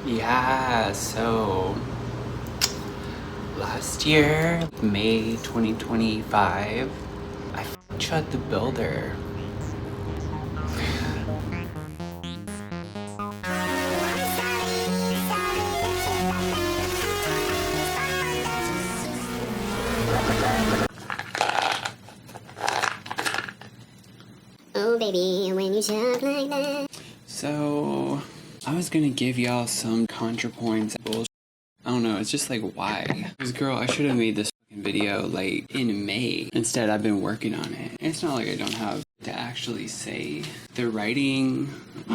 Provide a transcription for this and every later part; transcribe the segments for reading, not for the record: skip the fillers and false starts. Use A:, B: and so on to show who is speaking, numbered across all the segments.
A: Yeah, so last year, May 2025, I f***ed Chud the Builder.
B: Oh baby, when you talk like that.
A: So, I was gonna give y'all some ContraPoints bullshit. I don't know, it's just like, why? Because girl, I should have made this fucking video like in May. Instead, I've been working on it. And it's not like I don't have to actually say. The writing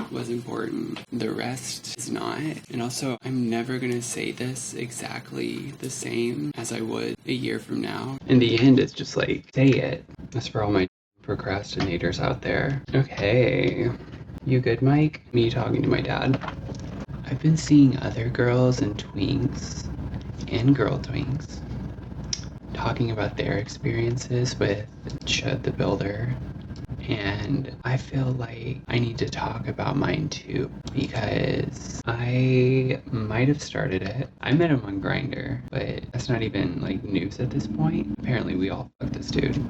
A: was important. The rest is not. And also, I'm never gonna say this exactly the same as I would a year from now. In the end, it's just like, say it. That's for all my procrastinators out there. Okay. You good, Mike? Me talking to my dad. I've been seeing other girls and twinks and girl twinks talking about their experiences with Chud the Builder, and I feel like I need to talk about mine too, because I might have started it. I met him on Grindr, but that's not even like news at this point. Apparently we all fucked this dude.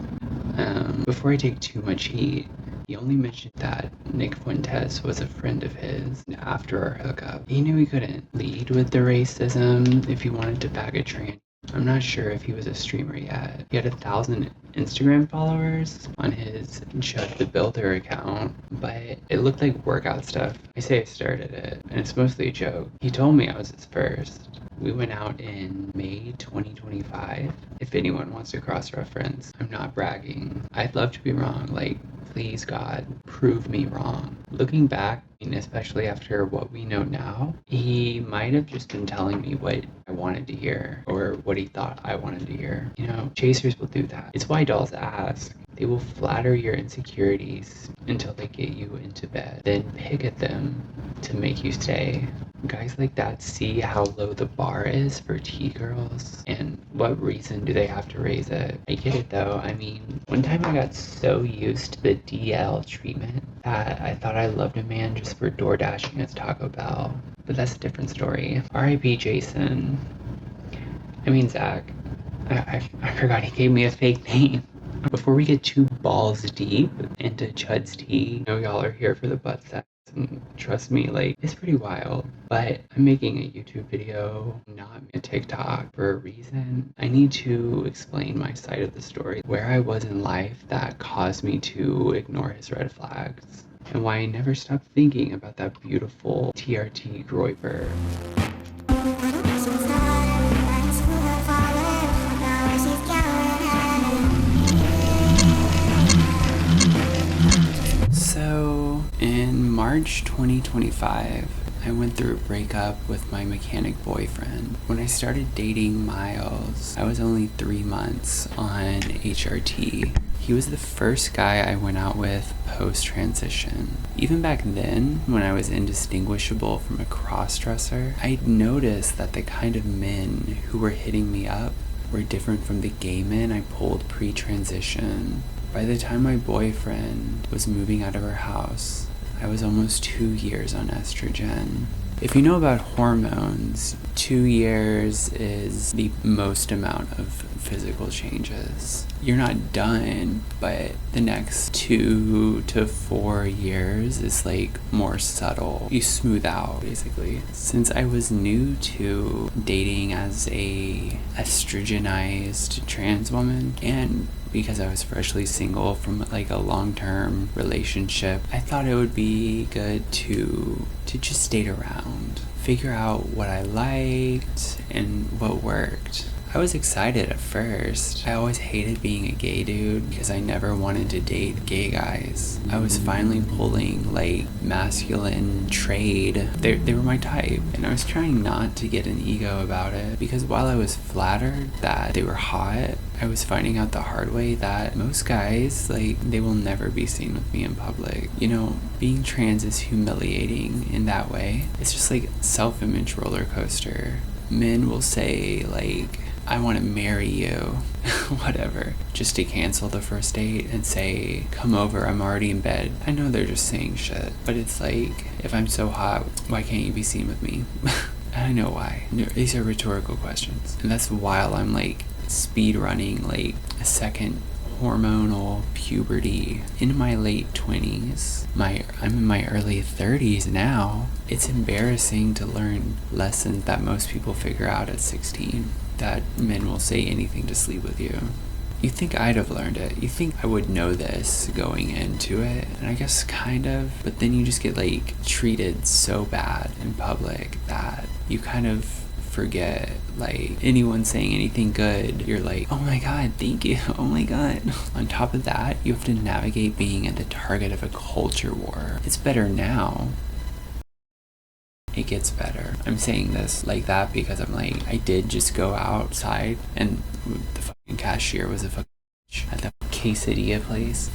A: Before I take too much heat, he only mentioned that Nick Fuentes was a friend of his after our hookup. He knew he couldn't lead with the racism if he wanted to bag a trans. I'm not sure if he was a streamer yet. He had 1,000 Instagram followers on his Chud the Builder account, but it looked like workout stuff. I say I started it, and it's mostly a joke. He told me I was his first. We went out in May 2025. If anyone wants to cross-reference, I'm not bragging. I'd love to be wrong. Like, please God, prove me wrong. Looking back, and especially after what we know now, he might have just been telling me what I wanted to hear, or what he thought I wanted to hear. You know, chasers will do that. It's why dolls ask. They will flatter your insecurities until they get you into bed, then pick at them to make you stay. Guys like that see how low the bar is for T-girls, and what reason do they have to raise it? I get it though. I mean, one time I got so used to the DL treatment that I thought I loved a man just for door dashing at Taco Bell. But that's a different story. R.I.P. Jason. I mean Zach. I forgot he gave me a fake name. Before we get too balls deep into Chud's tea, I know y'all are here for the butt sex, and trust me, like, it's pretty wild. But I'm making a YouTube video, not a TikTok, for a reason. I need to explain my side of the story, where I was in life that caused me to ignore his red flags, and why I never stopped thinking about that beautiful TRT Groiper. So, in March 2025, I went through a breakup with my mechanic boyfriend. When I started dating Miles, I was only 3 months on HRT. He was the first guy I went out with post-transition. Even back then, when I was indistinguishable from a cross-dresser, I'd noticed that the kind of men who were hitting me up were different from the gay men I pulled pre-transition. By the time my boyfriend was moving out of our house, I was almost 2 years on estrogen. If you know about hormones, 2 years is the most amount of physical changes. You're not done, but the next 2 to 4 years is like more subtle. You smooth out, basically. Since I was new to dating as a estrogenized trans woman, and because I was freshly single from like a long-term relationship, I thought it would be good to just date around, figure out what I liked and what worked. I was excited at first. I always hated being a gay dude because I never wanted to date gay guys. I was finally pulling like masculine trade. They were my type, and I was trying not to get an ego about it, because while I was flattered that they were hot, I was finding out the hard way that most guys, like, they will never be seen with me in public. You know, being trans is humiliating in that way. It's just like self-image roller coaster. Men will say, like, I want to marry you, whatever, just to cancel the first date and say, come over, I'm already in bed. I know they're just saying shit, but it's like, if I'm so hot, why can't you be seen with me? I know why. These are rhetorical questions. And that's while I'm like speed running like a second hormonal puberty in my late 20s. I'm in my early 30s now. It's embarrassing to learn lessons that most people figure out at 16, that men will say anything to sleep with you. You think I'd have learned it. You think I would know this going into it. And I guess kind of, but then you just get like treated so bad in public that you kind of forget, like, anyone saying anything good, you're like, oh my god, thank you, oh my god. On top of that, you have to navigate being at the target of a culture war. It's better now. It gets better. I'm saying this like that because I'm like, I did just go outside and the fucking cashier was a fucking bitch at the quesadilla place.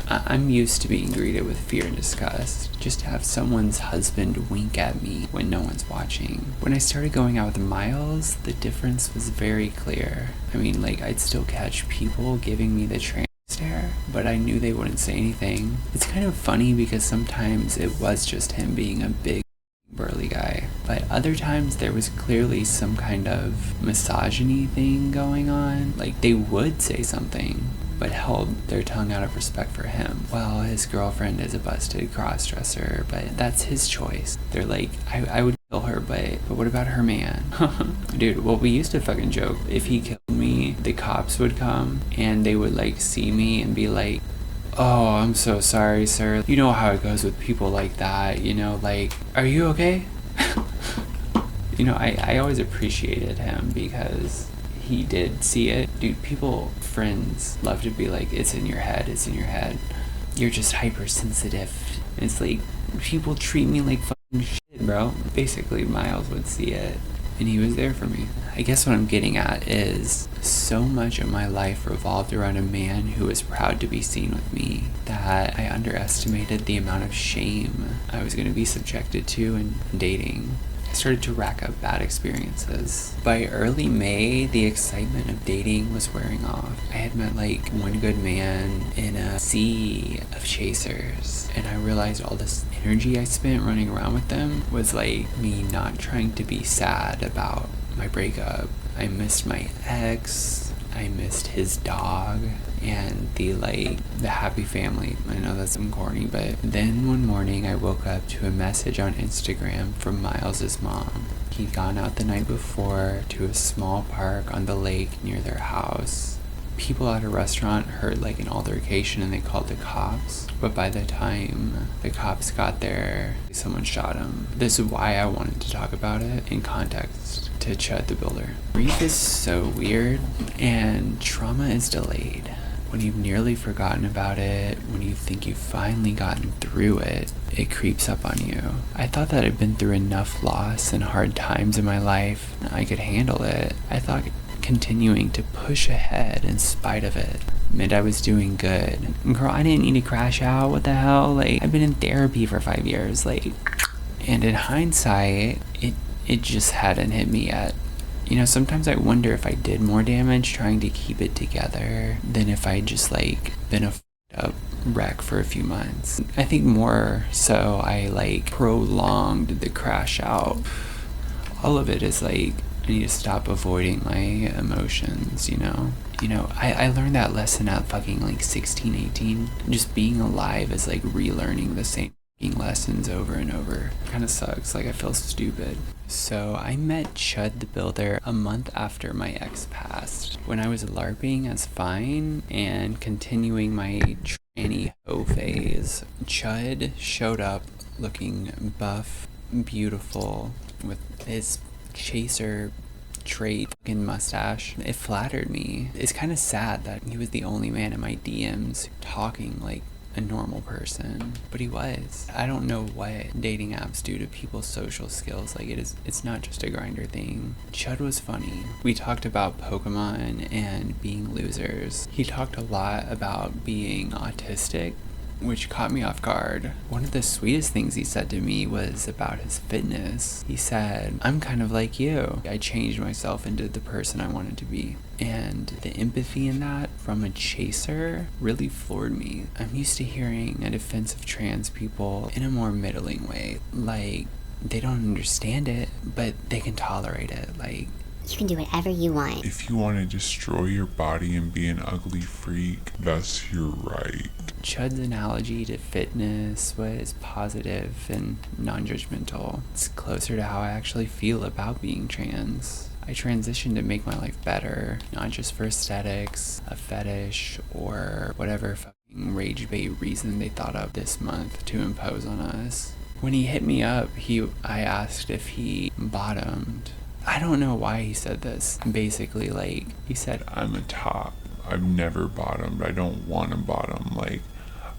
A: I'm used to being greeted with fear and disgust. Just to have someone's husband wink at me when no one's watching. When I started going out with Miles, the difference was very clear. I mean, like, I'd still catch people giving me the stare, but I knew they wouldn't say anything. It's kind of funny because sometimes it was just him being a big burly guy, but other times there was clearly some kind of misogyny thing going on. Like, they would say something but held their tongue out of respect for him. Well, his girlfriend is a busted cross-dresser, but that's his choice. They're like, I would kill her, but what about her man? Dude, well, we used to fucking joke, if he killed me, the cops would come and they would like see me and be like, oh, I'm so sorry, sir. You know how it goes with people like that, you know, like, are you okay? You know, I always appreciated him because he did see it. Dude, friends love to be like, it's in your head, it's in your head. You're just hypersensitive. It's like, people treat me like fucking shit, bro. Basically, Miles would see it, and he was there for me. I guess what I'm getting at is, so much of my life revolved around a man who was proud to be seen with me that I underestimated the amount of shame I was going to be subjected to in dating. I started to rack up bad experiences. By early May, the excitement of dating was wearing off. I had met like one good man in a sea of chasers, and I realized all this energy I spent running around with them was like me not trying to be sad about my breakup. I missed my ex, I missed his dog, and the happy family. I know that's some corny, but then one morning I woke up to a message on Instagram from Miles's mom. He'd gone out the night before to a small park on the lake near their house. People at a restaurant heard like an altercation and they called the cops, but by the time the cops got there, someone shot him. This is why I wanted to talk about it in context to Chudthebuilder. Grief is so weird, and trauma is delayed. When you've nearly forgotten about it, when you think you've finally gotten through it, it creeps up on you. I thought that I'd been through enough loss and hard times in my life, I could handle it. I thought continuing to push ahead in spite of it meant I was doing good. Girl, I didn't need to crash out, what the hell? Like, I've been in therapy for 5 years, like, and in hindsight, it just hadn't hit me yet. You know, sometimes I wonder if I did more damage trying to keep it together than if I just like been a up wreck for a few months. I think more so I like prolonged the crash out. All of it is like, I need to stop avoiding my emotions, you know? I learned that lesson at fucking like 16, 18. Just being alive is like relearning the same lessons over and over. Kind of sucks, like I feel stupid. So I met Chud the Builder a month after my ex passed, when I was LARPing as Fine and continuing my tranny hoe phase. Chud showed up looking buff, beautiful, with his chaser trait fucking mustache. It flattered me. It's kind of sad that he was the only man in my DMs talking like a normal person, but he was. I don't know what dating apps do to people's social skills. Like, it's not just a Grindr thing. Chud was funny. We talked about Pokemon and being losers. He talked a lot about being autistic, which caught me off guard. One of the sweetest things he said to me was about his fitness. He said, I'm kind of like you. I changed myself into the person I wanted to be. And the empathy in that from a chaser really floored me. I'm used to hearing a defense of trans people in a more middling way. Like, they don't understand it, but they can tolerate it. Like,
B: you can do whatever you want.
C: If you want to destroy your body and be an ugly freak, that's your right.
A: Chud's analogy to fitness was positive and non-judgmental. It's closer to how I actually feel about being trans. I transitioned to make my life better, not just for aesthetics, a fetish, or whatever fucking rage bait reason they thought of this month to impose on us. When he hit me up, I asked if he bottomed. I don't know why he said this. Basically, like, he said,
C: I'm a top. I've never bottomed. I don't want to bottom. Like,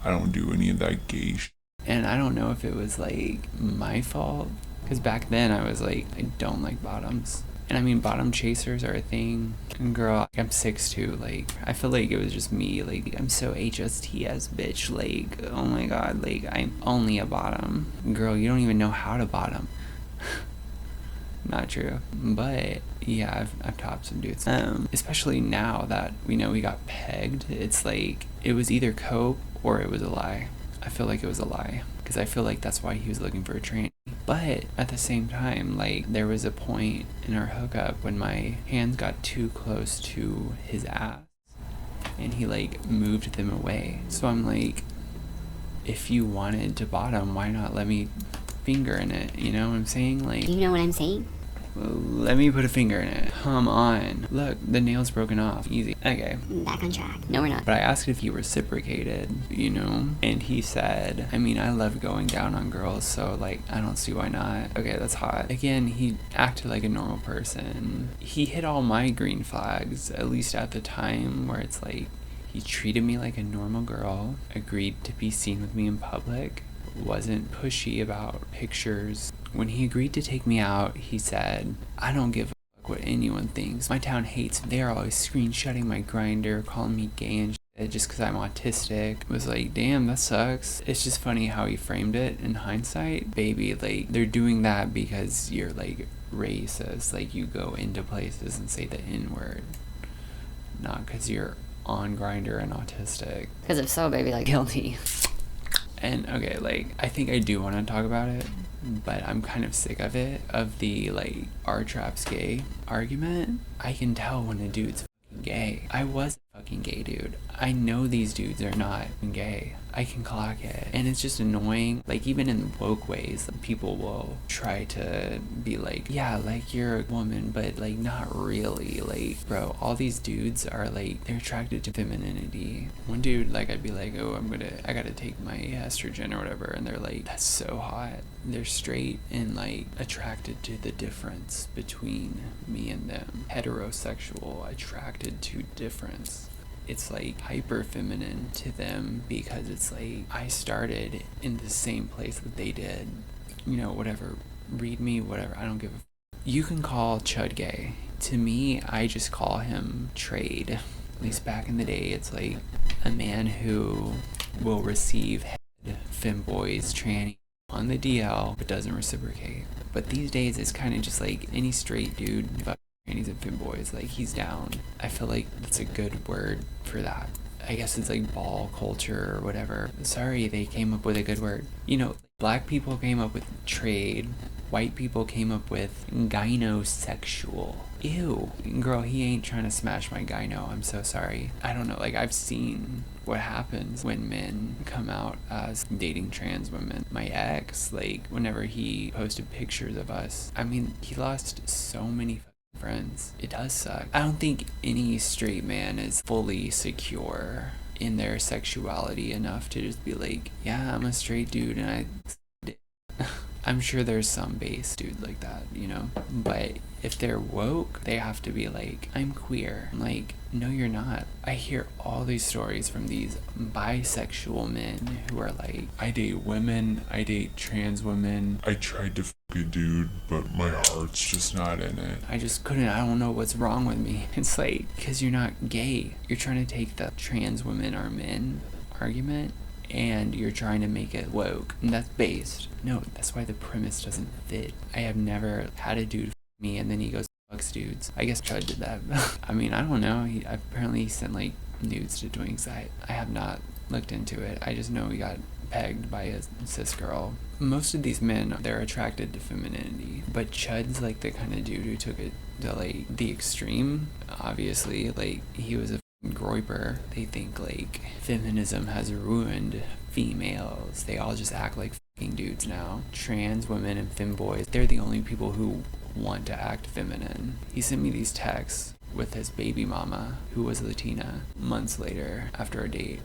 C: I don't do any of that gay shit.
A: And I don't know if it was, like, my fault. Because back then I was like, I don't like bottoms. And I mean, bottom chasers are a thing. And girl, I'm 6'2". Like, I feel like it was just me. Like, I'm so HSTS, bitch. Like, oh my god. Like, I'm only a bottom. Girl, you don't even know how to bottom. Not true. But yeah, I've topped some dudes. Especially now that we know we got pegged, it's like it was either cope or it was a lie. I feel like it was a lie because I feel like that's why he was looking for a train. But at the same time, like, there was a point in our hookup when my hands got too close to his ass and he like moved them away. So I'm like, if you wanted to bottom, why not let me finger in it? You know what I'm saying? Like,
B: You know what I'm saying?
A: let me put a finger in it. Come on. Look, the nail's broken off. Easy. Okay.
B: Back on track. No, we're not.
A: But I asked if he reciprocated, you know? And he said, I mean, I love going down on girls, so, like, I don't see why not. Okay, that's hot. Again, he acted like a normal person. He hit all my green flags, at least at the time, where it's like, he treated me like a normal girl, agreed to be seen with me in public, wasn't pushy about pictures. When he agreed to take me out, he said, I don't give a fuck what anyone thinks. My town hates me. They're always screenshotting my Grindr, calling me gay and shit just because I'm autistic. It was like, damn, that sucks. It's just funny how he framed it in hindsight. Baby, like, they're doing that because you're, like, racist. Like, you go into places and say the N-word. Not because you're on Grindr and autistic.
B: Because if so, baby, like, guilty.
A: And okay, like, I think I do want to talk about it, but I'm kind of sick of it, of the, like, Chud's Gay argument. I can tell when a dude's fucking gay. I was a fucking gay dude. I know these dudes are not gay. I can clock it. And it's just annoying. Like, even in woke ways, people will try to be like, yeah, like, you're a woman, but, like, not really. Like, bro, all these dudes are, like, they're attracted to femininity. One dude, like, I'd be like, oh, I gotta take my estrogen or whatever. And they're like, that's so hot. They're straight and, like, attracted to the difference between me and them. Heterosexual, attracted to difference. It's like hyper feminine to them because it's like I started in the same place that they did. You know, whatever. Read me, whatever. I don't give a You can call Chud gay. To me, I just call him trade. At least back in the day, it's like a man who will receive head, femboys, tranny on the DL, but doesn't reciprocate. But these days, it's kind of just like any straight dude, trannies and femboys, like, he's down. I feel like that's a good word for that. I guess it's like ball culture or whatever. Sorry, they came up with a good word. You know, black people came up with trade. White people came up with gynosexual. Ew. Girl, he ain't trying to smash my gyno. I'm so sorry. I don't know, like, I've seen what happens when men come out as dating trans women. My ex, like, whenever he posted pictures of us, I mean, he lost so many friends. It does suck. I don't think any straight man is fully secure in their sexuality enough to just be like, yeah, I'm a straight dude and I'm sure there's some base dude like that, you know? But if they're woke, they have to be like, I'm queer. I'm like, no, you're not. I hear all these stories from these bisexual men who are like, I date women, I date trans women.
C: I tried to fuck a dude, but my heart's just not in it.
A: I just couldn't. I don't know what's wrong with me. It's like, because you're not gay. You're trying to take the trans women are men argument and you're trying to make it woke. And that's based. No, that's why the premise doesn't fit. I have never had a dude f me and then he goes fucks dudes. I guess Chud did that. I mean, I don't know. He apparently sent like nudes to Dwing's. I have not looked into it. I just know he got pegged by a cis girl. Most of these men, they're attracted to femininity, but Chud's like the kind of dude who took it to like the extreme. Obviously, like he was a groiper. They think like feminism has ruined females. They all just act like fucking dudes now. Trans women and femboys, they're the only people who want to act feminine. He sent me these texts with his baby mama, who was Latina, months later after a date.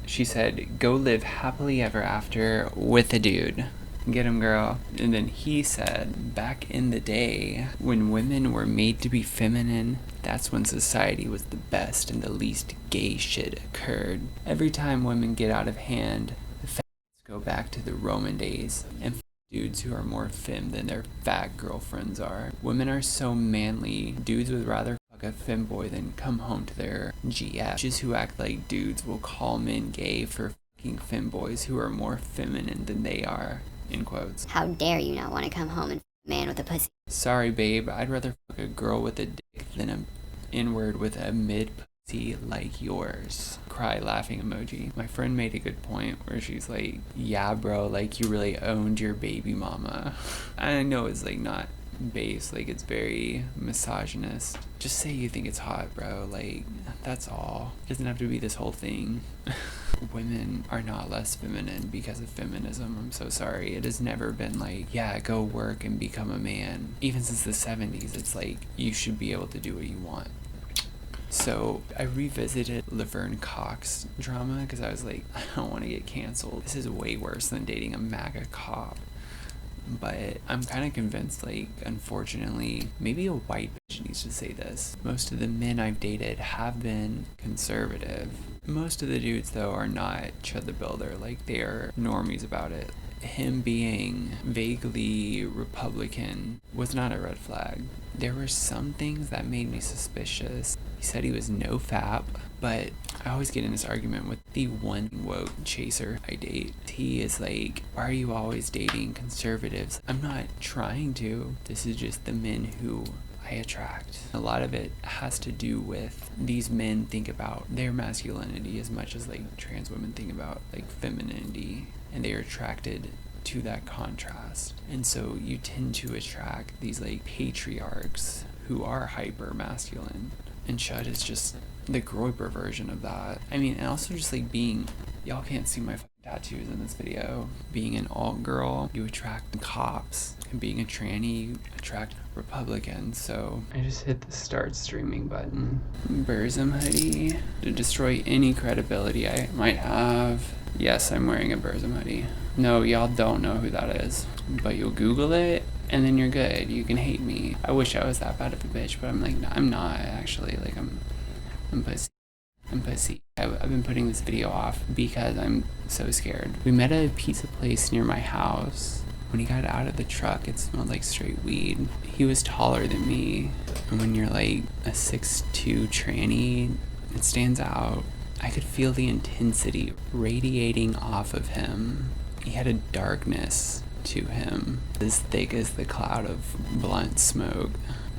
A: She said, "Go live happily ever after with a dude. Get him, girl." And then he said, back in the day, when women were made to be feminine, that's when society was the best and the least gay shit occurred. Every time women get out of hand, the facts go back to the Roman days and dudes who are more femme than their fat girlfriends are. Women are so manly, dudes would rather fuck a femboy than come home to their GF. Bitches who act like dudes will call men gay for fucking femboys who are more feminine than they are. In quotes.
B: How dare you not want to come home and f a man with a pussy?
A: Sorry, babe, I'd rather fuck a girl with a dick than an N-word with a mid-pussy like yours. Cry laughing emoji. My friend made a good point where she's like, yeah, bro, like you really owned your baby mama. I know it's like not base, like it's very misogynist. Just say you think it's hot, bro, like that's all. It doesn't have to be this whole thing. Women are not less feminine because of feminism. I'm so sorry. It has never been like, yeah, go work and become a man. Even since the 70s, it's like you should be able to do what you want. So I revisited Laverne Cox drama because I was like, I don't want to get canceled. This is way worse than dating a MAGA cop. But I'm kind of convinced, like, unfortunately, maybe a white bitch needs to say this. Most of the men I've dated have been conservative. Most of the dudes, though, are not Chudthebuilder. Like, they are normies about it. Him being vaguely Republican was not a red flag. There were some things that made me suspicious. He said he was no fap, but I always get in this argument with the one woke chaser I date. He is like, why are you always dating conservatives? I'm not trying to. This is just the men who I attract. A lot of it has to do with these men think about their masculinity as much as like trans women think about like femininity, and they are attracted to that contrast. And so you tend to attract these like patriarchs who are hyper masculine, and Chud is just the groiper version of that. I mean, and also just like being, y'all can't see my tattoos in this video. Being an alt girl, you attract cops, and being a tranny, you attract Republicans. So I just hit the start streaming button. Burzum hoodie to destroy any credibility I might have. Yes, I'm wearing a Burzum hoodie. No, y'all don't know who that is, but you'll Google it and then you're good. You can hate me. I wish I was that bad of a bitch, but I'm like, I'm not actually. Like, I'm pussy. I'm pussy. I've been putting this video off because I'm so scared. We met at a pizza place near my house. When he got out of the truck, it smelled like straight weed. He was taller than me, and when you're like a 6'2" tranny, it stands out. I could feel the intensity radiating off of him. He had a darkness to him, as thick as the cloud of blunt smoke.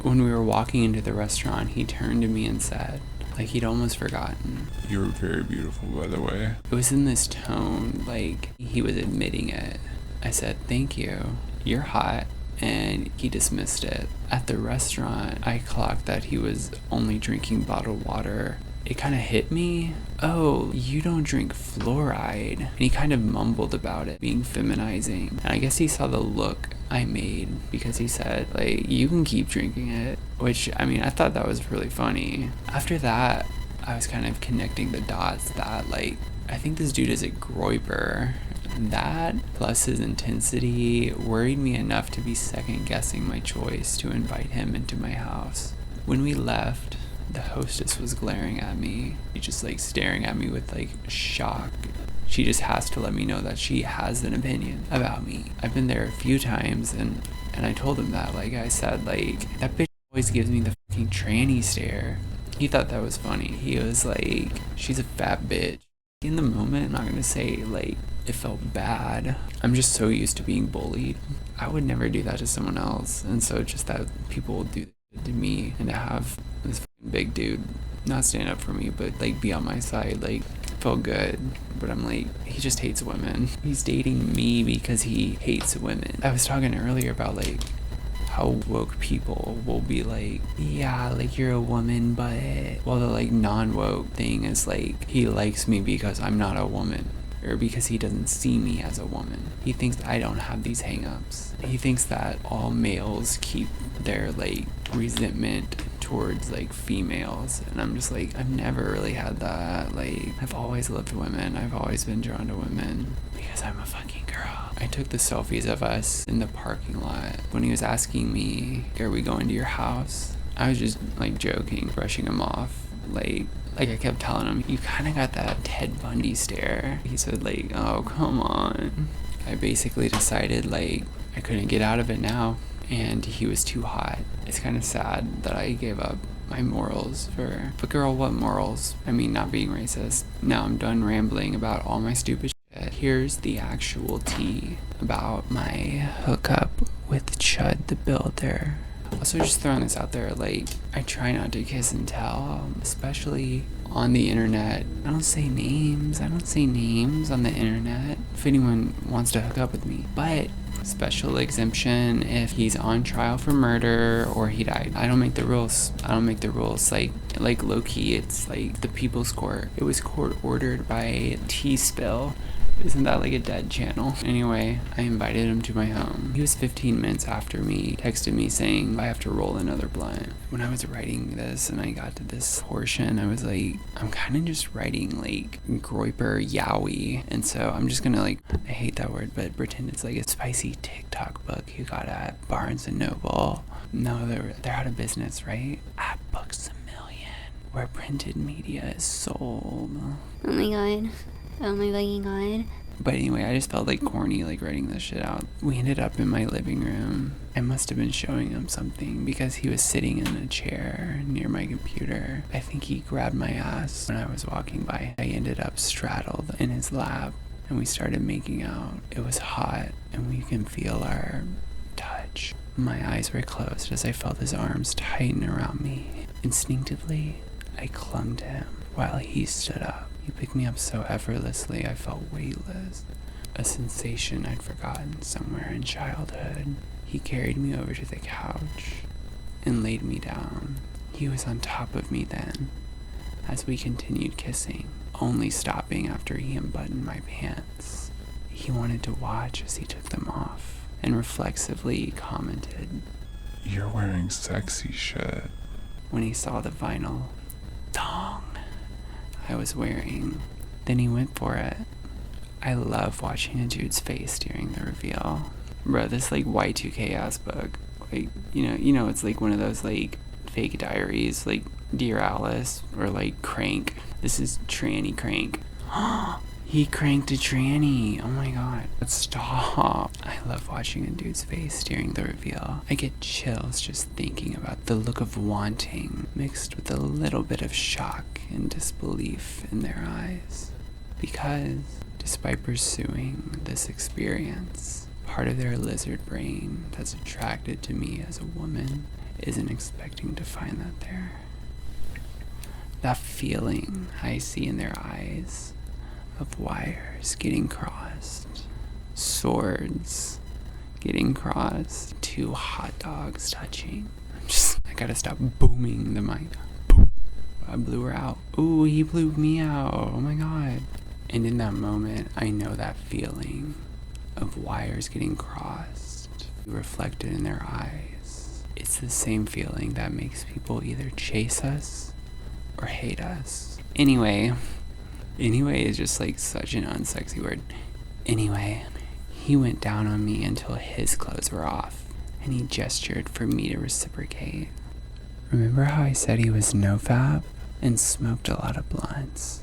A: When we were walking into the restaurant, he turned to me and said, like he'd almost forgotten,
C: "You're very beautiful, by the way."
A: It was in this tone, like he was admitting it. I said, "Thank you. You're hot." And he dismissed it. At the restaurant, I clocked that he was only drinking bottled water. It kind of hit me. Oh, you don't drink fluoride. And he kind of mumbled about it being feminizing. And I guess he saw the look I made because he said, like, you can keep drinking it. Which, I mean, I thought that was really funny. After that, I was kind of connecting the dots that, like, I think this dude is a groiper. That, plus his intensity, worried me enough to be second guessing my choice to invite him into my house. When we left, the hostess was glaring at me. She just like staring at me with like shock. She just has to let me know that she has an opinion about me. I've been there a few times and I told him that. Like I said, like, that bitch always gives me the fucking tranny stare. He thought that was funny. He was like, she's a fat bitch. In the moment, I'm not gonna say like it felt bad. I'm just so used to being bullied. I would never do that to someone else, and so just that people will do that to me, and to have this fucking big dude not stand up for me but like be on my side, like felt good. But I'm like, he just hates women. He's dating me because he hates women. I was talking earlier about like how woke people will be like, yeah, like you're a woman, but well, the like non-woke thing is like he likes me because I'm not a woman, or because he doesn't see me as a woman. He thinks I don't have these hang-ups. He thinks that all males keep their like resentment towards like females, and I'm just like, I've never really had that. Like, I've always loved women. I've always been drawn to women because I'm a fucking girl. I took the selfies of us in the parking lot when he was asking me, are we going to your house? I was just like joking, brushing him off. Like I kept telling him, you kind of got that Ted Bundy stare. He said like, oh, come on. I basically decided like I couldn't get out of it now, and he was too hot. It's kind of sad that I gave up my morals for, but girl, what morals? I mean, not being racist. Now I'm done rambling about all my stupid shit. Here's the actual tea about my hookup with Chud the Builder. Also, just throwing this out there, like, I try not to kiss and tell, especially on the internet. I don't say names on the internet if anyone wants to hook up with me. But special exemption if he's on trial for murder or he died. I don't make the rules. Like low-key, it's like the People's Court. It was court ordered by T-Spill. Isn't that like a dead channel? Anyway, I invited him to my home. He was 15 minutes after me, texted me saying, I have to roll another blunt. When I was writing this and I got to this portion, I was like, I'm kind of just writing like Groiper Yowie. And so I'm just gonna like, I hate that word, but pretend it's like a spicy TikTok book you got at Barnes & Noble. No, they're out of business, right? At Books A Million, where printed media is sold.
B: Oh my god. Oh my fucking god.
A: But anyway, I just felt like corny, like writing this shit out. We ended up in my living room. I must have been showing him something because he was sitting in a chair near my computer. I think he grabbed my ass when I was walking by. I ended up straddled in his lap and we started making out. It was hot and we can feel our touch. My eyes were closed as I felt his arms tighten around me. Instinctively, I clung to him while he stood up. He picked me up so effortlessly I felt weightless, a sensation I'd forgotten somewhere in childhood. He carried me over to the couch and laid me down. He was on top of me then, as we continued kissing, only stopping after he unbuttoned my pants. He wanted to watch as he took them off, and reflexively commented,
C: You're wearing sexy shit.
A: when he saw the vinyl thong I was wearing. Then he went for it. I love watching a dude's face during the reveal. Bro, this like Y2K ass book. Like, you know, it's like one of those like fake diaries, like Dear Alice or like Crank. This is Tranny Crank. He cranked a tranny. Oh my god. Stop. I love watching a dude's face during the reveal. I get chills just thinking about the look of wanting mixed with a little bit of shock and disbelief in their eyes. Because despite pursuing this experience, part of their lizard brain that's attracted to me as a woman isn't expecting to find that there. That feeling I see in their eyes of wires getting crossed, swords getting crossed, two hot dogs touching. I gotta stop booming the mic. Boom. I blew her out. Ooh, he blew me out. Oh my god. And in that moment, I know that feeling of wires getting crossed, reflected in their eyes. It's the same feeling that makes people either chase us or hate us. Anyway is just like such an unsexy word. Anyway, he went down on me until his clothes were off, and he gestured for me to reciprocate. Remember how I said he was nofap and smoked a lot of blunts?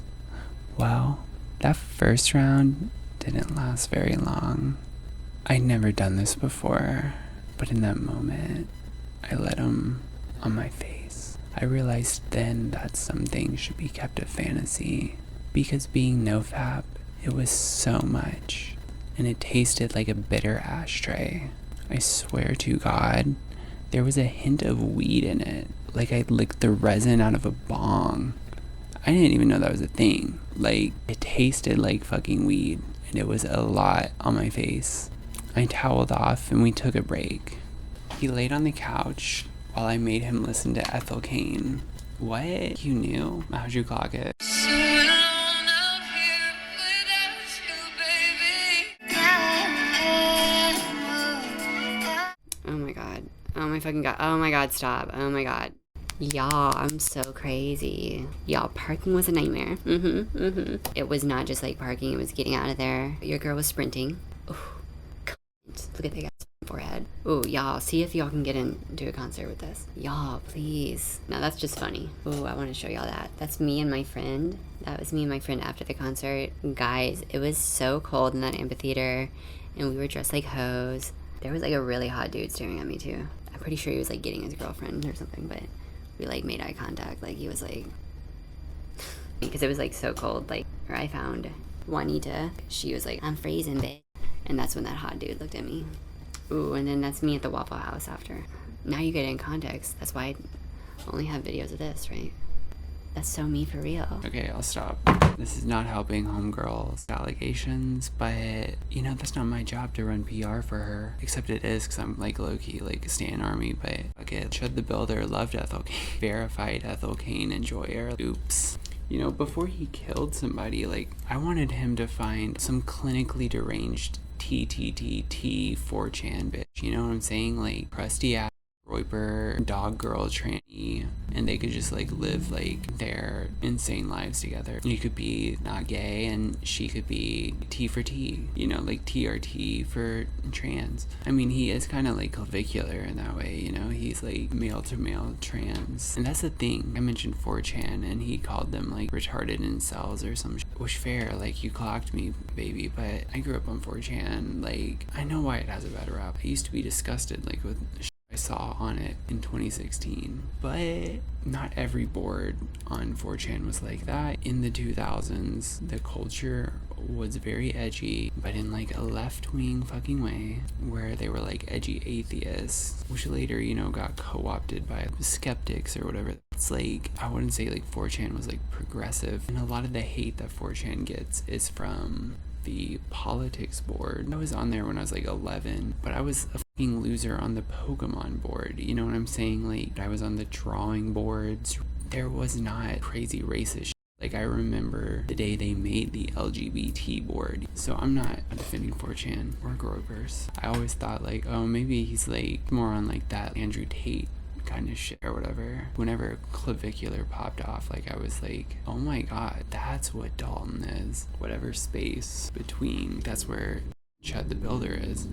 A: Well, that first round didn't last very long. I'd never done this before, but in that moment, I let him on my face. I realized then that some things should be kept a fantasy, because being nofap, it was so much, and it tasted like a bitter ashtray. I swear to God, there was a hint of weed in it, like I'd licked the resin out of a bong. I didn't even know that was a thing. Like, it tasted like fucking weed, and it was a lot on my face. I toweled off and we took a break. He laid on the couch while I made him listen to Ethel Cain. What? You knew? How'd you clock it?
D: Oh my god. Oh my fucking god. Oh my god, stop. Oh my god. Y'all, I'm so crazy. Y'all, parking was a nightmare. It was not just like parking, it was getting out of there. Your girl was sprinting. Ooh, look at that guy's forehead. Ooh, y'all, see if y'all can get into a concert with this. Y'all, please. No, that's just funny. Ooh, I want to show y'all that. That's me and my friend. That was me and my friend after the concert. Guys, it was so cold in that amphitheater, and we were dressed like hoes. There was like a really hot dude staring at me too. I'm pretty sure he was like getting his girlfriend or something, but we like made eye contact. Like he was like, because it was like so cold. Like, or I found Juanita. She was like, I'm freezing, bitch. And that's when that hot dude looked at me. Ooh, and then that's me at the Waffle House after. Now you get it in context. That's why I only have videos of this, right? That's so me for real.
A: Okay, I'll stop. This is not helping homegirl's allegations, but you know, that's not my job to run PR for her. Except it is, because I'm like low-key, like a Stan Army, but okay. Chudthebuilder loved Ethel Cain. Verified Ethel Cain and youre. Oops. You know, before he killed somebody, like, I wanted him to find some clinically deranged TTTT 4chan bitch. You know what I'm saying? Like, crusty ass Roiper, dog girl, tranny, and they could just like live like their insane lives together. You could be not gay and she could be T for T, you know, like TRT for trans. I mean, he is kind of like clavicular in that way, you know, he's like male to male trans. And that's the thing, I mentioned 4chan and he called them like retarded incels or some which fair, like you clocked me, baby, but I grew up on 4chan, like I know why it has a bad rap. I used to be disgusted like with I saw on it in 2016, but not every board on 4chan was like that. In the 2000s, the culture was very edgy, but in like a left-wing fucking way, where they were like edgy atheists, which later, you know, got co-opted by skeptics or whatever. It's like, I wouldn't say like 4chan was like progressive, and a lot of the hate that 4chan gets is from the politics board. I was on there when I was like 11, but I was a fucking loser on the Pokemon board. You know what I'm saying? Like, I was on the drawing boards. There was not crazy racist shit. Like, I remember the day they made the LGBT board. So I'm not defending 4chan or Gropers. I always thought like, oh, maybe he's like more on like that Andrew Tate kind of shit or whatever. Whenever clavicular popped off, like I was like, oh my god, that's what Dalton is. Whatever space between, that's where Chud the Builder is.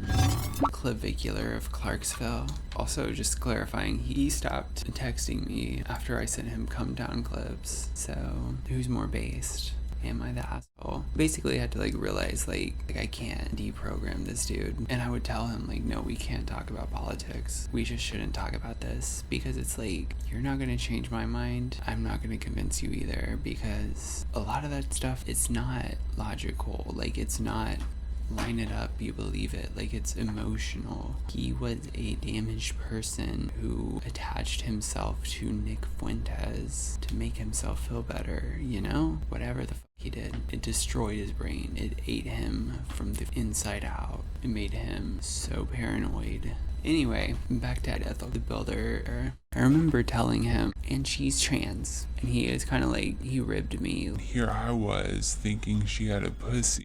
A: Clavicular of Clarksville. Also, just clarifying, he stopped texting me after I sent him come down clips. So who's more based? Am I the asshole? Basically, I had to like realize like I can't deprogram this dude. And I would tell him like, no, we can't talk about politics. We just shouldn't talk about this, because it's like, you're not gonna change my mind. I'm not gonna convince you either, because a lot of that stuff, it's not logical. Like, it's not line it up, you believe it. Like, it's emotional. He was a damaged person who attached himself to Nick Fuentes to make himself feel better, you know? Whatever the fuck he did, it destroyed his brain. It ate him from the inside out. It made him so paranoid. Anyway, back to Ethel the Builder. I remember telling him, and she's trans, and he is kind of like, he ribbed me.
C: Here I was thinking she had a pussy.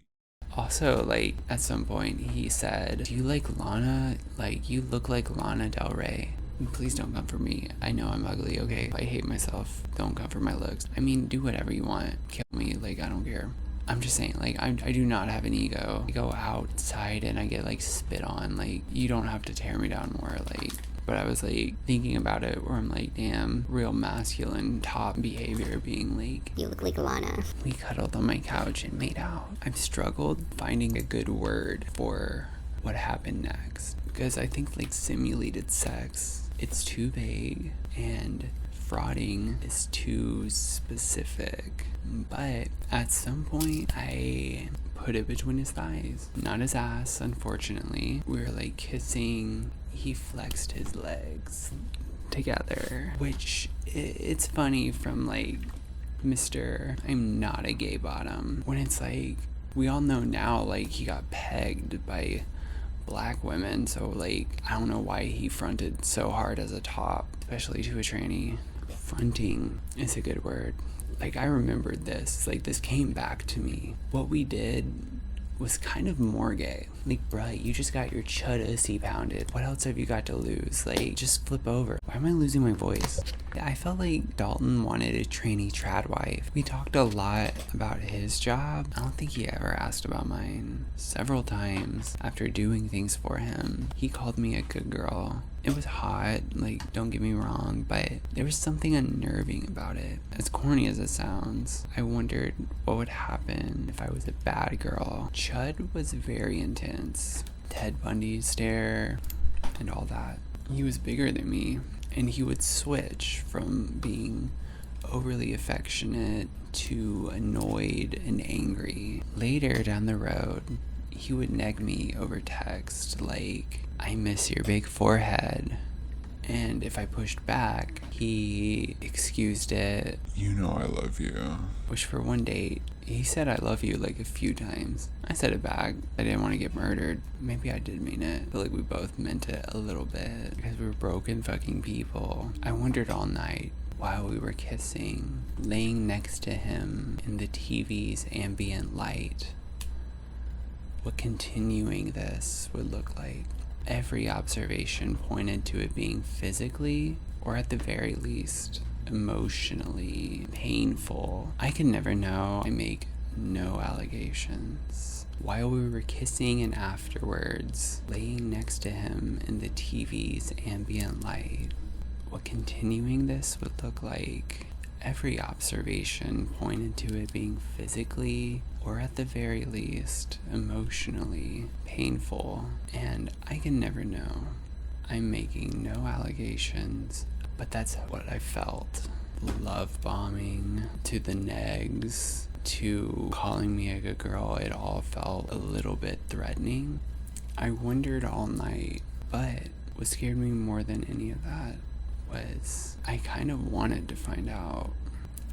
A: Also, like, at some point, he said, do you like Lana? Like, you look like Lana Del Rey. And please don't come for me. I know I'm ugly, okay? I hate myself. Don't come for my looks. I mean, do whatever you want. Kill me, like, I don't care. I'm just saying, like, I do not have an ego. I go outside and I get, like, spit on. Like, you don't have to tear me down more, like... But I was like thinking about it where I'm like, damn, real masculine top behavior being like,
B: You look like Lana.
A: We cuddled on my couch and made out. I've struggled finding a good word for what happened next, because I think like simulated sex, it's too vague, and defrauding is too specific. But at some point, I put it between his thighs. Not his ass, unfortunately. We were like kissing. He flexed his legs together, which it's funny from like Mr. I'm not a gay bottom, when it's like, we all know now, like, he got pegged by black women, so like, I don't know why he fronted so hard as a top, especially to a tranny. Fronting is a good word. Like, I remembered this, like, this came back to me. What we did was kind of more gay. Like, bruh, you just got your chud pounded. What else have you got to lose? Like, just flip over. Why am I losing my voice? I felt like Dalton wanted a trainee tradwife. We talked a lot about his job. I don't think he ever asked about mine. Several times after doing things for him, he called me a good girl. It was hot, like, don't get me wrong, but there was something unnerving about it. As corny as it sounds, I wondered what would happen if I was a bad girl. Chud was very intense. Ted Bundy stare and all that. He was bigger than me, and he would switch from being overly affectionate to annoyed and angry. Later down the road, he would neg me over text like, I miss your big forehead. And if I pushed back, he excused it.
C: You know I love you.
A: Which for one date, he said I love you like a few times. I said it back. I didn't want to get murdered. Maybe I did mean it. I feel like we both meant it a little bit because we were broken fucking people. I wondered all night while we were kissing, laying next to him in the TV's ambient light, what continuing this would look like. Every observation pointed to it being physically, or at the very least, emotionally painful. I could never know. I make no allegations. While we were kissing and afterwards, laying next to him in the TV's ambient light, what continuing this would look like. Every observation pointed to it being physically, or at the very least, emotionally painful, and I can never know. I'm making no allegations, but that's what I felt. Love bombing, to the negs, to calling me a good girl, it all felt a little bit threatening. I wondered all night, but what scared me more than any of that was I kind of wanted to find out.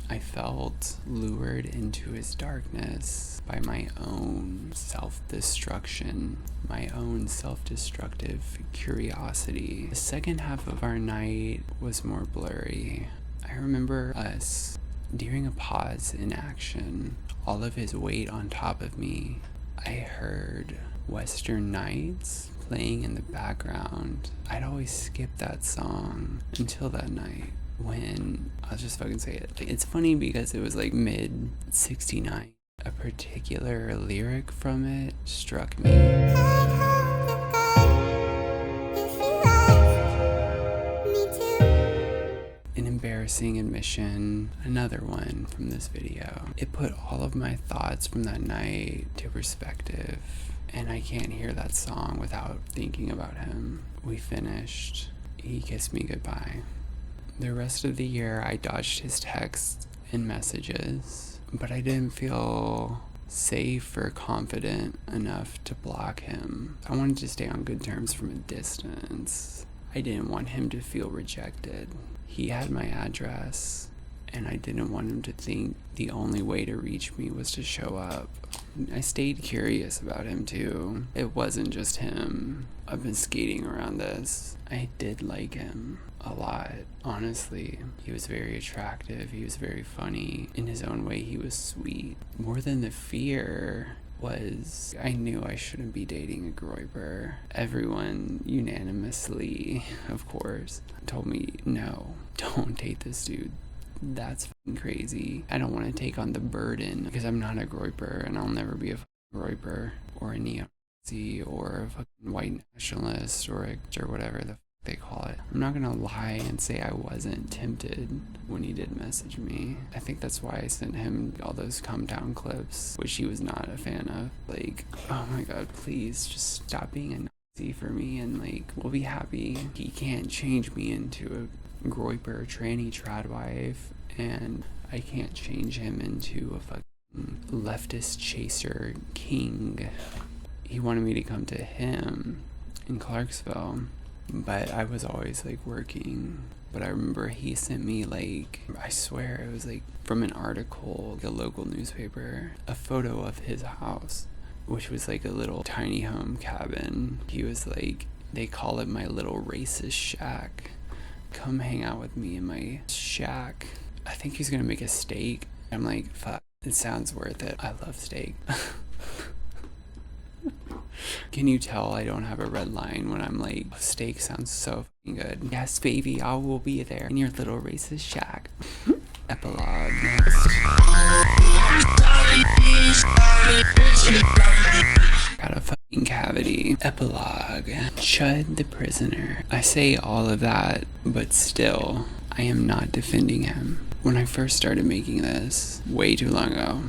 A: I felt lured into his darkness by my own self-destruction, my own self-destructive curiosity. The second half of our night was more blurry. I remember us during a pause in action, all of his weight on top of me. I heard Western Nights playing in the background. I'd always skip that song until that night when, I'll just fucking say it. It's funny because it was like mid 69. A particular lyric from it struck me. An embarrassing admission, another one from this video. It put all of my thoughts from that night to perspective, and I can't hear that song without thinking about him. We finished. He kissed me goodbye. The rest of the year, I dodged his texts and messages, but I didn't feel safe or confident enough to block him. I wanted to stay on good terms from a distance. I didn't want him to feel rejected. He had my address, and I didn't want him to think the only way to reach me was to show up. I stayed curious about him too. It wasn't just him. I've been skating around this. I did like him a lot, honestly. He was very attractive. He was very funny. In his own way, he was sweet. More than the fear was, I knew I shouldn't be dating a groiper. Everyone unanimously, of course, told me, no, don't date this dude. That's fucking crazy. I don't want to take on the burden because I'm not a groiper and I'll never be a groiper or a neo-Nazi or a fucking white nationalist or whatever the they call it. I'm not gonna lie and say I wasn't tempted when he did message me. I think that's why I sent him all those calm down clips, which he was not a fan of. Like, oh my god, please just stop being a Nazi for me and like, we'll be happy. He can't change me into groiper tranny tradwife, and I can't change him into a fucking leftist chaser king. He wanted me to come to him in Clarksville, but I was always like working. But I remember he sent me, like, I swear it was like from an article, like a local newspaper, a photo of his house, which was like a little tiny home cabin. He was like, they call it my little racist shack. Come hang out with me in my shack. I think he's gonna make a steak. I'm like, fuck, it sounds worth it. I love steak. Can you tell I don't have a red line when I'm like, steak sounds so fucking good. Yes, baby, I will be there in your little racist shack. Epilogue next. Got a fucking cavity. Epilogue. Chud the Prisoner. I say all of that, but still, I am not defending him. When I first started making this, way too long ago,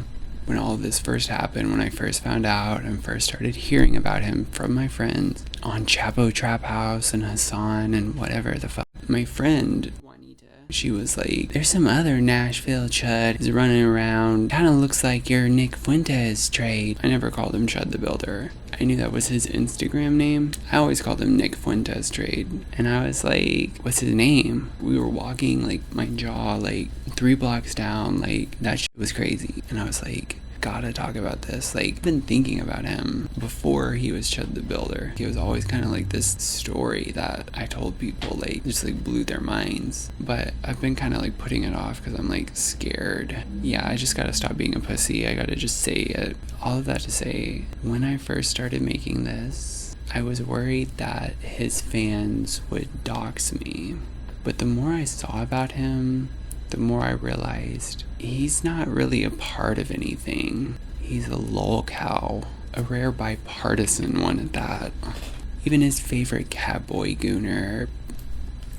A: when all of this first happened, when I first found out and first started hearing about him from my friends on Chapo Trap House and Hassan and whatever the fuck. My friend, Juanita, she was like, there's some other Nashville Chud is running around. Kind of looks like your Nick Fuentes trade. I never called him Chudthebuilder. I knew that was his Instagram name. I always called him Nick Fuentes trade. And I was like, what's his name? We were walking, like, my jaw, like, 3 blocks down. Like, that shit was crazy. And I was like, gotta talk about this. Like, I've been thinking about him before he was Chudthebuilder. He was always kind of like this story that I told people, like, just like blew their minds. But I've been kind of like putting it off because I'm like scared. Yeah, I just gotta stop being a pussy. I gotta just say it. All of that to say, when I first started making this, I was worried that his fans would dox me. But the more I saw about him, the more I realized he's not really a part of anything. He's a lolcow, a rare bipartisan one at that. Even his favorite catboy gooner,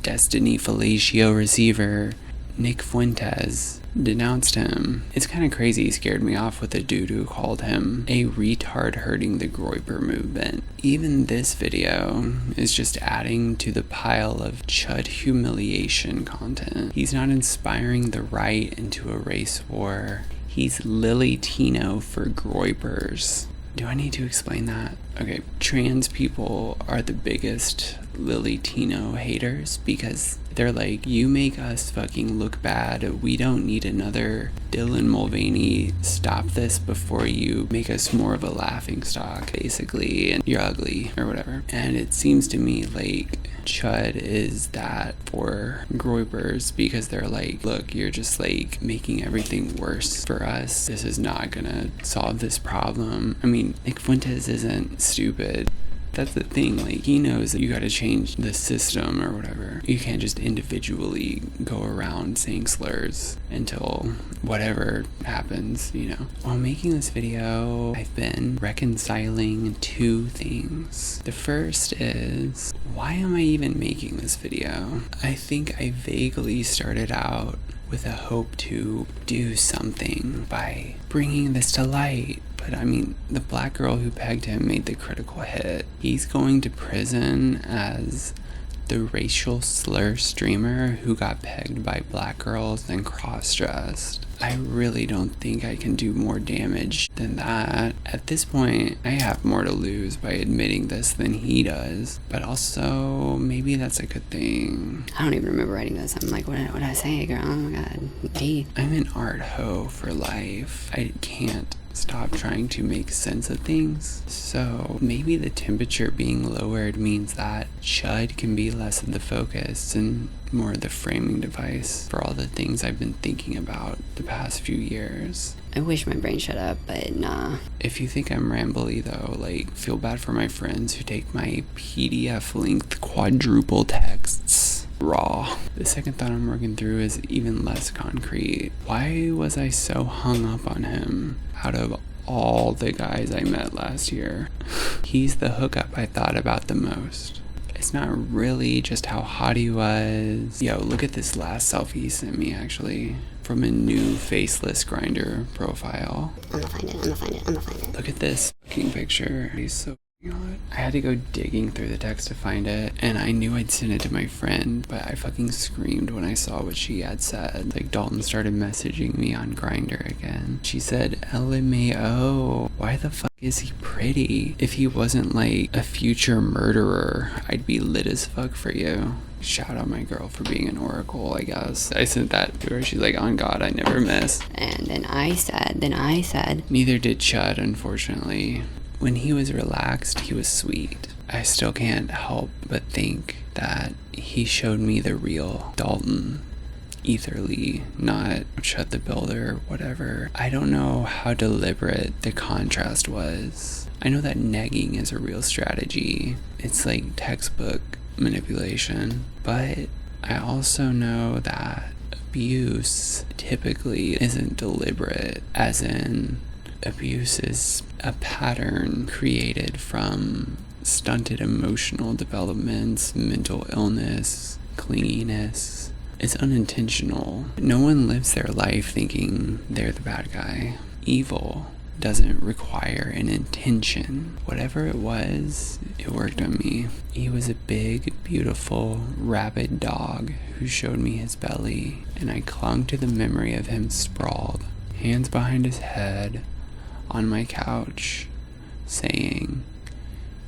A: Destiny Fellatio receiver, Nick Fuentes, denounced him. It's kind of crazy. He scared me off with a dude who called him a retard hurting the groiper movement. Even this video is just adding to the pile of Chud humiliation content. He's not inspiring the right into a race war. He's Lily Tino for groipers. Do I need to explain that? Okay, trans people are the biggest Lily Tino haters because they're like, you make us fucking look bad. We don't need another Dylan Mulvaney. Stop this before you make us more of a laughingstock, basically, and you're ugly or whatever. And it seems to me like Chud is that for groipers because they're like, look, you're just like making everything worse for us. This is not gonna solve this problem. I mean, Nick Fuentes isn't stupid. That's the thing, like, he knows that you gotta change the system or whatever. You can't just individually go around saying slurs until whatever happens, you know. While making this video, I've been reconciling 2 things. The first is, why am I even making this video? I think I vaguely started out with a hope to do something by bringing this to light. But I mean, the black girl who pegged him made the critical hit. He's going to prison as the racial slur streamer who got pegged by black girls and cross-dressed. I really don't think I can do more damage than that. At this point, I have more to lose by admitting this than he does. But also, maybe that's a good thing.
D: I don't even remember writing this. I'm like, what did I say, girl? Oh my god. D.
A: I'm an art hoe for life. I can't stop trying to make sense of things. So maybe the temperature being lowered means that Chud can be less of the focus and more of the framing device for all the things I've been thinking about the past few years.
D: I wish my brain shut up, but nah.
A: If you think I'm rambly though, like, feel bad for my friends who take my PDF length quadruple texts raw. The second thought I'm working through is even less concrete. Why was I so hung up on him out of all the guys I met last year? He's the hookup I thought about the most. It's not really just how hot he was. Yo, look at this last selfie he sent me, actually, from a new faceless Grindr profile.
B: I'ma find it.
A: Look at this fucking picture. He's so God. I had to go digging through the text to find it, and I knew I'd sent it to my friend, but I fucking screamed when I saw what she had said. Like, Dalton started messaging me on Grindr again. She said, LMAO, why the fuck is he pretty? If he wasn't like a future murderer, I'd be lit as fuck for you. Shout out my girl for being an oracle, I guess. I sent that to her. She's like, on God, I never miss.
D: And then I said,
A: neither did Chud, unfortunately. When he was relaxed, he was sweet. I still can't help but think that he showed me the real Dalton. Etherly, not Chudthebuilder or whatever. I don't know how deliberate the contrast was. I know that negging is a real strategy. It's like textbook manipulation. But I also know that abuse typically isn't deliberate, as in abuse is a pattern created from stunted emotional developments, mental illness, clinginess. It's unintentional. No one lives their life thinking they're the bad guy. Evil doesn't require an intention. Whatever it was, it worked on me. He was a big, beautiful, rabid dog who showed me his belly, and I clung to the memory of him sprawled, hands behind his head, on my couch, saying,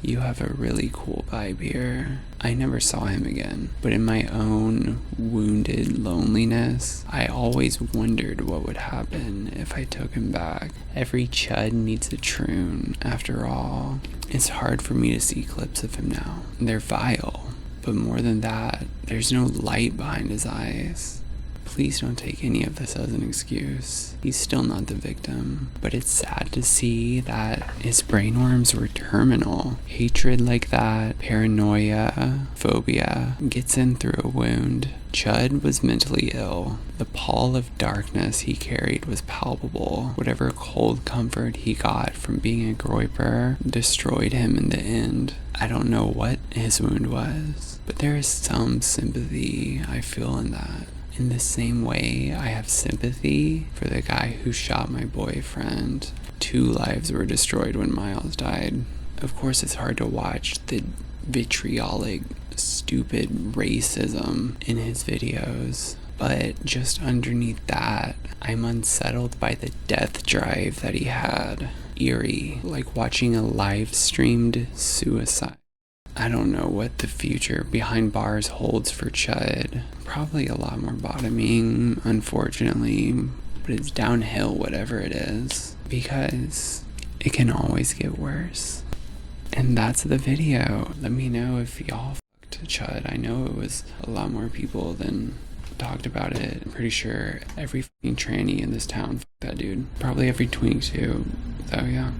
A: "You have a really cool vibe here." I never saw him again, but in my own wounded loneliness, I always wondered what would happen if I took him back. Every chud needs a troon, after all. It's hard for me to see clips of him now. They're vile, but more than that, there's no light behind his eyes. Please don't take any of this as an excuse. He's still not the victim, but it's sad to see that his brainworms were terminal. Hatred like that, paranoia, phobia, gets in through a wound. Chud was mentally ill. The pall of darkness he carried was palpable. Whatever cold comfort he got from being a groiper destroyed him in the end. I don't know what his wound was, but there is some sympathy I feel in that. In the same way, I have sympathy for the guy who shot my boyfriend. 2 lives were destroyed when Miles died. Of course, it's hard to watch the vitriolic, stupid racism in his videos. But just underneath that, I'm unsettled by the death drive that he had. Eerie, like watching a live-streamed suicide. I don't know what the future behind bars holds for Chud. Probably a lot more bottoming, unfortunately, but it's downhill whatever it is, because it can always get worse. And that's the video. Let me know if y'all fucked Chud. I know it was a lot more people than talked about it. I'm pretty sure every fucking tranny in this town fucked that dude. Probably every twink too. So yeah.